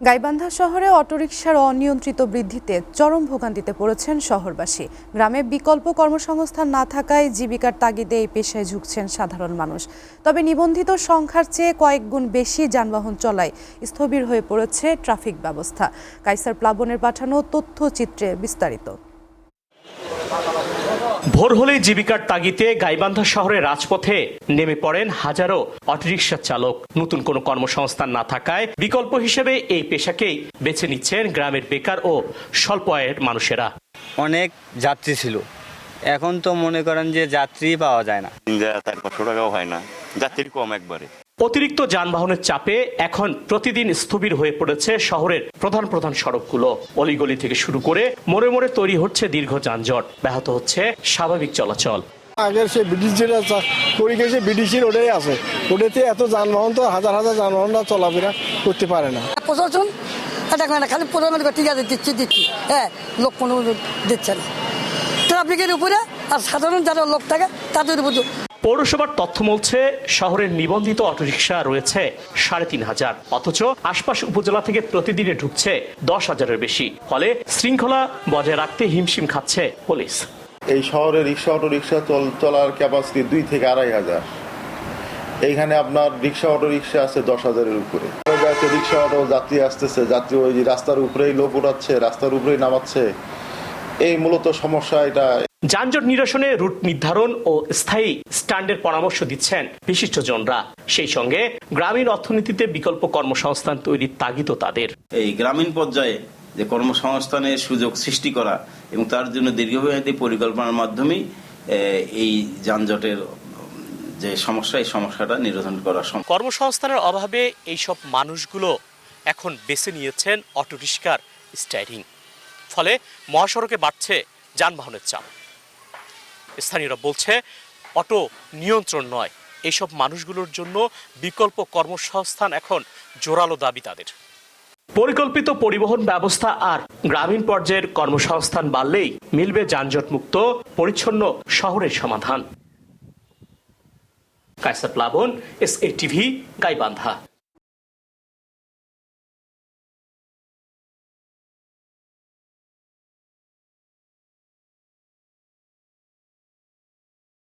গাইবান্ধা শহরে অটোরিকশার অনিয়ন্ত্রিত বৃদ্ধিতে চরম ভোগান্তিতে পড়েছেন শহরবাসী। গ্রামে বিকল্প কর্মসংস্থান না থাকায় জীবিকার তাগিদে এই পেশায় ঝুঁকছেন সাধারণ মানুষ। তবে নিবন্ধিত সংখ্যার চেয়ে কয়েক গুণ বেশি যানবাহন চলায় স্থবির হয়ে পড়েছে ট্রাফিক ব্যবস্থা। কাইসার প্লাবনের পাঠানো তথ্যচিত্রে বিস্তারিত। ভোর হলেই জীবিকার তাগিদে গাইবান্ধা শহরের রাজপথে নেমে পড়েন হাজারো অটোরিকশা চালক। নতুন কোনো কর্মসংস্থান না থাকায় বিকল্প হিসেবে এই পেশাকেই বেছে নিচ্ছেন গ্রামের বেকার ও স্বল্প আয়ের মানুষেরা। অনেক যাত্রী ছিল, এখন তো মনে করেন যে যাত্রী পাওয়া যায় না, 400 টাকাও হয় না, যাত্রী কম একবারে। অতিরিক্ত যানবাহনের চাপে এখন প্রতিদিন স্থবির হয়ে পড়েছে শহরের প্রধান প্রধান সড়কগুলো। অলিগলি থেকে শুরু করে মোড়ে মোড়ে তৈরি হচ্ছে দীর্ঘ যানজট, ব্যাহত হচ্ছে স্বাভাবিক চলাচল। আগের সে ব্রিটিশ যেটা তৈরি করেছে ব্রিটিশের ওটাই আছে, ওটাতে এত যানবাহন তো হাজার হাজার যানবাহনরা চলাফেরা করতে পারে না। প্রশাসন খালি প্রধান ঠিক আছে দিচ্ছি হ্যাঁ, লোক কোনো দিচ্ছে না। ট্রাফিকের উপরে আর সাধারণ যারা লোক থাকে তাদের উপর। পৌরসভার তথ্য বলছে শহরের নিবন্ধিত অটোরিকশা রয়েছে ৩৫০০, অথচ আশপাশ উপজেলা থেকে প্রতিদিনে ঢুকছে ১০,০০০-এর বেশি। ফলে শৃঙ্খলা বজায় রাখতে হিমশিম খাচ্ছে পুলিশ। এই শহরে রিক্সা অটোরিকশা চলার ক্যাপাসিটি 2 থেকে 2,500। এইখানে আপনার রিক্সা অটোরিকশা আছে 10,000-এর উপরে। রিক্সা অটো যাত্রী আসতেছে, যাত্রী ওই রাস্তার উপরেই লোক উঠাচ্ছে, রাস্তার উপরেই নামাচ্ছে। এই মূলত সমস্যা। এটা যানজট নিরসনে রুট নির্ধারণ ও স্থায়ী স্ট্যান্ডের পরামর্শ দিচ্ছেন বিশিষ্টজনরা। সেই সঙ্গে গ্রামীণ অর্থনীতিতে বিকল্প কর্মসংস্থান তৈরির তাগিদও তাদের। এই গ্রামীণ পর্যায়ে যে কর্মসংস্থানের সুযোগ সৃষ্টি করা এবং তার জন্য দীর্ঘমেয়াদী পরিকল্পনার মাধ্যমেই এই যানজটের যে সমস্যা, এই সমস্যাটা নিরসন করা সম্ভব। কর্মসংস্থানের অভাবে এইসব মানুষগুলো এখন বেছে নিয়েছেন অটোরিকশার স্টাইরিং। ফলে মহাসড়কে বাড়ছে যানবাহনের চাপ। স্থানীয়রা বলছে অটো নিয়ন্ত্রণ নয়, এইসব মানুষগুলোর জন্য বিকল্প কর্মসংস্থান এখন জোরালো দাবি তাদের। পরিকল্পিত পরিবহন ব্যবস্থা আর গ্রামীণ পর্যায়ের কর্মসংস্থান বাড়লেই মিলবে যানজট মুক্ত পরিচ্ছন্ন শহরের সমাধান। কাইসার প্লাবন, SA টিভি, গাইবান্ধা।